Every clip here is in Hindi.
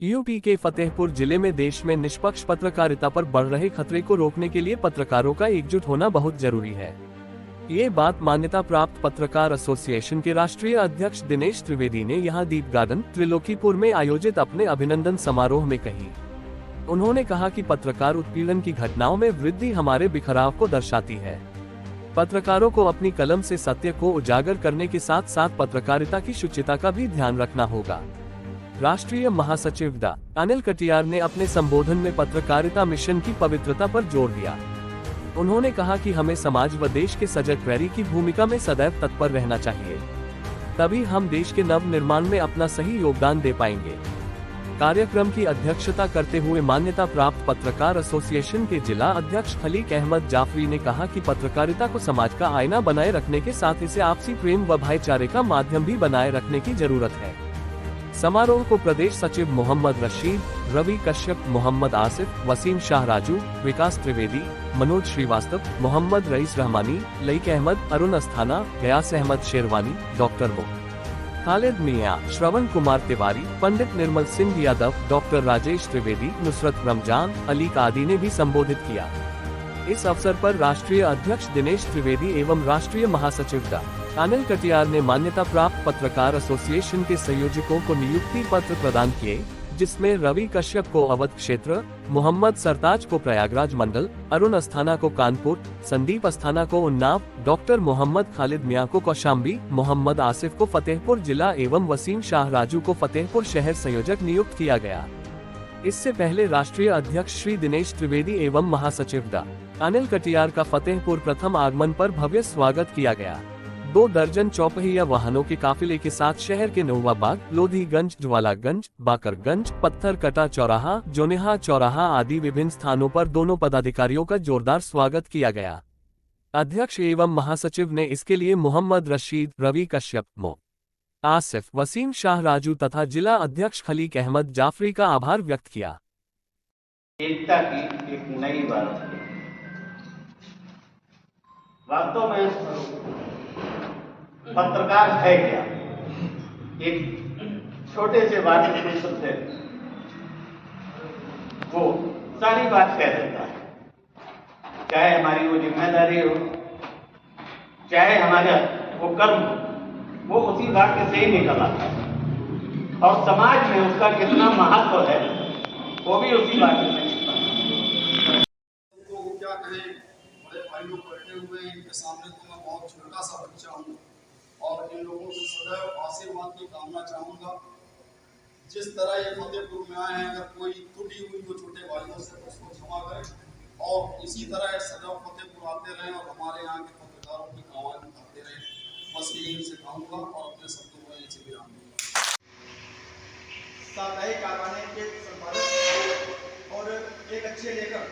यूपी के फतेहपुर जिले में देश में निष्पक्ष पत्रकारिता पर बढ़ रहे खतरे को रोकने के लिए पत्रकारों का एकजुट होना बहुत जरूरी है। ये बात मान्यता प्राप्त पत्रकार एसोसिएशन के राष्ट्रीय अध्यक्ष दिनेश त्रिवेदी ने यहां दीप गार्डन त्रिलोकीपुर में आयोजित अपने अभिनंदन समारोह में कही। उन्होंने कहा कि पत्रकार उत्पीड़न की घटनाओं में वृद्धि हमारे बिखराव को दर्शाती है। पत्रकारों को अपनी कलम से सत्य को उजागर करने के साथ साथ पत्रकारिता की शुचिता का भी ध्यान रखना होगा। राष्ट्रीय महासचिव डॉ. अनिल कटियार ने अपने संबोधन में पत्रकारिता मिशन की पवित्रता पर जोर दिया। उन्होंने कहा कि हमें समाज व देश के सजग प्रहरी की भूमिका में सदैव तत्पर रहना चाहिए, तभी हम देश के नव निर्माण में अपना सही योगदान दे पाएंगे। कार्यक्रम की अध्यक्षता करते हुए मान्यता प्राप्त पत्रकार एसोसिएशन के जिला अध्यक्ष खलीक अहमद जाफरी ने कहा कि पत्रकारिता को समाज का आईना बनाए रखने के साथ इसे आपसी प्रेम व भाईचारे का माध्यम भी बनाए रखने की जरूरत है। समारोह को प्रदेश सचिव मोहम्मद रशीद, रवि कश्यप, मोहम्मद आसिफ, वसीम शाह राजू, विकास त्रिवेदी, मनोज श्रीवास्तव, मोहम्मद रईस रहमानी, लईक अहमद, अरुण अस्थाना, गयास अहमद शेरवानी, डॉक्टर मो. खालिद मियां, श्रवण कुमार तिवारी, पंडित निर्मल सिंह यादव, डॉक्टर राजेश त्रिवेदी, नुसरत रमजान, अली कादी ने भी संबोधित किया। इस अवसर पर राष्ट्रीय अध्यक्ष दिनेश त्रिवेदी एवं राष्ट्रीय महासचिव डॉ. अनिल कटियार ने मान्यता प्राप्त पत्रकार एसोसिएशन के संयोजकों को नियुक्ति पत्र प्रदान किए, जिसमें रवि कश्यप को अवध क्षेत्र, मोहम्मद सरताज को प्रयागराज मंडल, अरुण अस्थाना को कानपुर, संदीप अस्थाना को उन्नाव, डॉक्टर मोहम्मद खालिद मियां को कौशाम्बी, मोहम्मद आसिफ को फतेहपुर जिला एवं वसीम शाह राजू को फतेहपुर शहर संयोजक नियुक्त किया गया। इससे पहले राष्ट्रीय अध्यक्ष श्री दिनेश त्रिवेदी एवं महासचिव डॉ. अनिल कटियार का फतेहपुर प्रथम आगमन पर भव्य स्वागत किया गया। 2 दर्जन चौपहिया वाहनों के काफिले के साथ शहर के नौवाबाग, लोधीगंज, ज्वालागंज, बाकरगंज, पत्थरकटा चौराहा, जोनेहा चौराहा आदि विभिन्न स्थानों पर दोनों पदाधिकारियों का जोरदार स्वागत किया गया। अध्यक्ष एवं महासचिव ने इसके लिए मोहम्मद रशीद, रवि कश्यप, मो. आसिफ, वसीम शाह राजू तथा जिला अध्यक्ष खलीक अहमद जाफरी का आभार व्यक्त किया। एकता की एक नई बात वास्तव में पत्रकार है क्या? एक छोटे से बात से वो सारी बात कह देता है, चाहे हमारी वो जिम्मेदारी हो, चाहे हमारा वो कर्म हो, वो उसी वाक्य से ही निकल आता है और समाज में उसका कितना महत्व है वो भी उसी वाक्य से निकलता है। तो क्या कहें, बड़े भाई लोग बैठे हुए हैं, इनके सामने तो मैं बहुत छोटा सा बच्चा हूँ और इन लोगों से सदैव आशीर्वाद की कामना चाहूँगा। जिस तरह ये फतेहपुर में आए हैं, अगर कोई त्रुटि हुई तो छोटे भाइयों से उसको क्षमा करें और इसी तरह सदैव फतेहपुर आते रहें और हमारे यहाँ के पत्रकारों की आवाज़ उठाते रहें। बस यही से कहूँगा और अपने शब्दों में यही से विराम दूंगा। साप्ताहिक कारखाने के संपादक और एक अच्छे लेखक,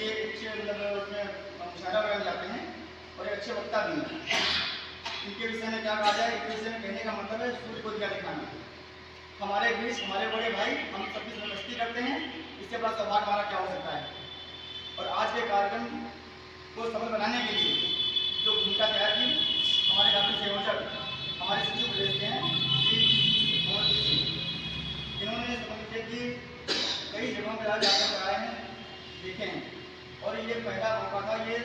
ये अच्छे मतलब उसमें मुशायरा वगैरह जाते हैं और एक अच्छे वक्ता भी हैं। इनके विषय में क्या कहा जाए, इनके विषय में कहने का मतलब है सूर्य को दिया दिखाना। हमारे बीच हमारे बड़े भाई हम सबकी नमस्ती करते हैं, इससे बड़ा सौभाग्य हमारा क्या हो सकता है। और आज के कार्यक्रम को सफल बनाने के लिए जो भूमिका तैयार की हमारे डॉक्टर संयोजक हमारे सचिव प्रदेश के हैं इन्होंने समझते कि कई जगहों पर आज जाकर कराए हैं, देखे हैं और ये पहला मौका था। ये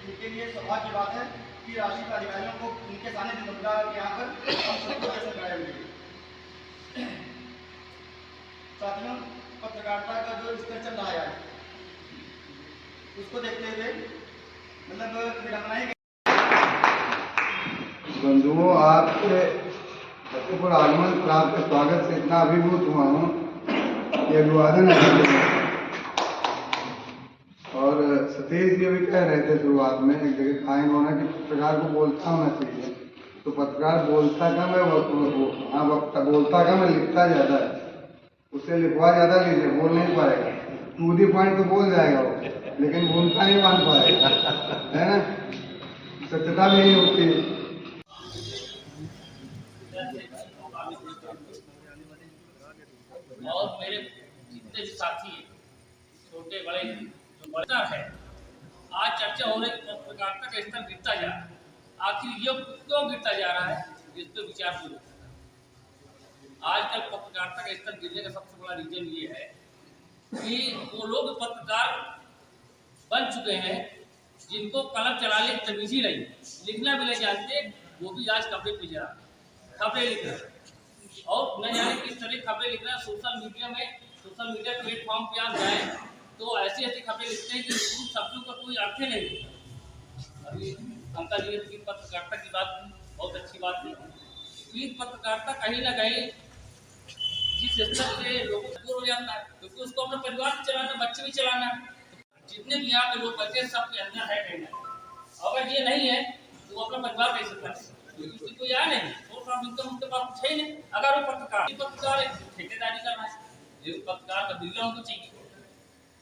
इनके लिए सौभाग्य की बात है कि राष्ट्रीय के अधिकारियों को उनके सामने मुद्दा यहाँ पर हम सबको दर्शन कराए हुए। साथियों, पत्रकारिता का जो स्तर चल रहा है उसको देखते हुए मतलब विडंबनाएं बंधुओं, आपके फतेहपुर आगमन पर आपके स्वागत से इतना अभिभूत हुआ हूँ कि अभिवादन है। और सतीश जी भी कह रहे थे शुरुआत में एक जगह खाएंगे होना कि पत्रकार को बोलता होना चाहिए, तो पत्रकार बोलता कम है, बोलता कम है, लिखता ज़्यादा है। उससे लिखवा ज़्यादा लीजिए, बोल नहीं पाएगा। टू दी पॉइंट तो बोल जाएगा वो, लेकिन भूमिका नहीं मान पाएगा, है ना। सत्यता भी नहीं होती है। और मेरे जितने भी साथी हैं, छोटे बड़े जो बढ़ता है, आज चर्चा हो रही पत्रकारिता का स्तर गिरता जा रहा है। आखिर ये क्यों गिरता जा रहा है, इस पर विचार शुरू। आजकल पत्रकारिता का स्तर गिरने का सबसे बड़ा रीजन ये है कि वो लोग पत्रकार बन चुके हैं जिनको कलम चलाने की तमीज ही नहीं, लिखना भी नहीं जानते, वो भी आज खबरें पे जा खबरें लिख रहे हैं। और न जाने किस तरह खबरें लिख रहे हैं। सोशल मीडिया प्लेटफॉर्म पे आप जाए तो ऐसी ऐसी खबरें लिखते हैं कि उन शब्दों का कोई अर्थ ही नहीं होता। अभी अंकल जी की पत्रकारिता की बात बहुत अच्छी बात थी। प्लीज पत्रकारिता कहीं ना कहीं जिस स्तर से लोगों को दूर हो जाता है, क्योंकि उसको अपना परिवार भी चलाना, बच्चे भी चलाना, जितने भी यहाँ पे लोग बचे हैं सबके अंदर है कहीं ना। अगर ये नहीं है तो वो अपना परिवार कैसे चलाए, क्योंकि कोई आया नहीं, सोर्स ऑफ इनकम उनके पास कुछ है नहीं। अगर वो पत्रकार ठेकेदारी कर रहा है, ये पत्रकार का बिल्ला उनको चाहिए,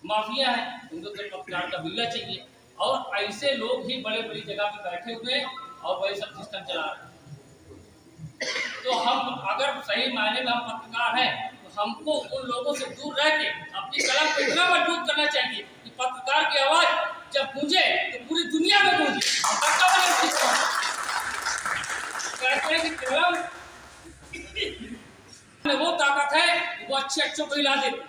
माफिया है उनको तो पत्रकार का बिल्ला चाहिए। और ऐसे लोग ही बड़े बड़ी जगह पे बैठे हुए हैं और वही सब सिस्टम चला रहे हैं। तो हम अगर सही मायने में हम पत्रकार हैं तो हमको उन लोगों से दूर रह के अपनी कलम को इतना मजबूत करना चाहिए कि पत्रकार की आवाज जब गूंजे तो पूरी दुनिया में गूंजे। कहते हैं कि कलम में वो ताकत है कि वो अच्छे अच्छों को हिला देती,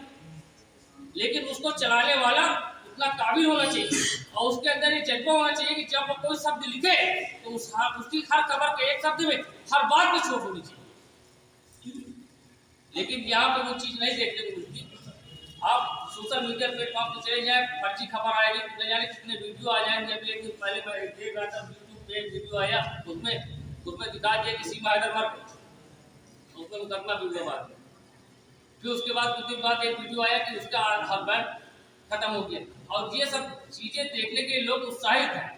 लेकिन उसको चलाने वाला उतना काबिल होना चाहिए और उसके अंदर ये जज्बा होना चाहिए कि जब वो कोई शब्द लिखे तो उसकी हर खबर के एक शब्द में हर बात में चोट होनी चाहिए। लेकिन यहाँ पे वो चीज नहीं देखने को मिलती। आप सोशल मीडिया प्लेटफॉर्म पे चले जाए, फर्जी खबर आएगी, न जाने कितने वीडियो आ जाएंगे। अभी एक दिन पहले मैं देख रहा था यूट्यूब पे एक वीडियो आया, उसमें दिखा दिया कि सीमा हैदर मर गई, उसमें मुकदमा भी हुआ बाद में। फिर उसके बाद कुछ दिन बाद एक वीडियो आया कि उसका हस्बैंड खत्म हो गया। और ये सब चीजें देखने के लिए लोग उत्साहित हैं।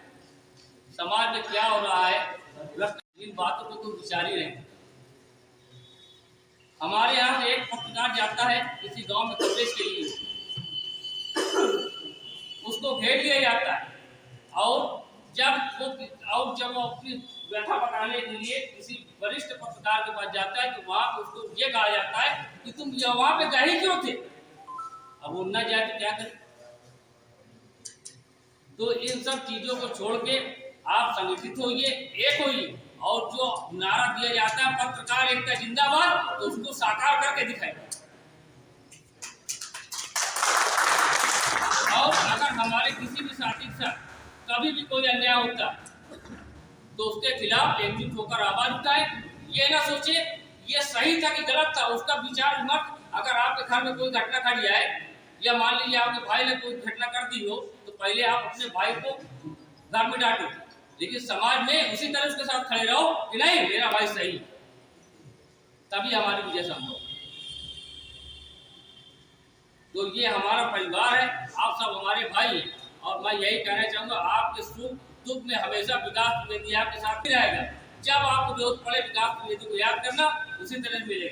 समाज में क्या हो रहा है, इन बातों को तो विचार ही रहे। हमारे यहाँ से एक पत्रकार जाता है किसी गांव में कवरेज के लिए, उसको घेर लिया जाता है और जब वो अपनी व्यथा बताने के लिए किसी वरिष्ठ पत्रकार के पास जाता है तो वहां पर उसको ये कहा जाता है कि तुम वहां पे गए क्यों थे। अब वो न जाए तो क्या करें। तो इन सब चीजों को छोड़ के आप संगठित होइए, एक होइए और जो नारा दिया जाता है पत्रकार एकता जिंदाबाद, तो उसको साकार करके दिखाएं। और अगर हमारे किसी भी साथी के साथ कभी भी कोई अन्याय होता तो उसके खिलाफ एकजुट होकर आवाज उठाए। ये ना सोचे ये सही था कि गलत था, उसका विचार विमर्श। अगर आपके घर में कोई घटना घट जाए या मान लीजिए आपके भाई ने कोई घटना कर दी हो तो पहले आप अपने भाई को घर में डांटो, लेकिन समाज में उसी तरह उसके साथ खड़े रहो कि नहीं मेरा भाई सही, तभी हमारी विजय संभव। तो ये हमारा परिवार है, आप सब हमारे भाई हैं और मैं यही कहना चाहूंगा आपके सुख दुख में हमेशा विकास द्विवेदी आपके साथ ही रहेगा। जब आपको जरूरत पड़े विकास द्विवेदी को याद करना, उसी तरह मिलेगा।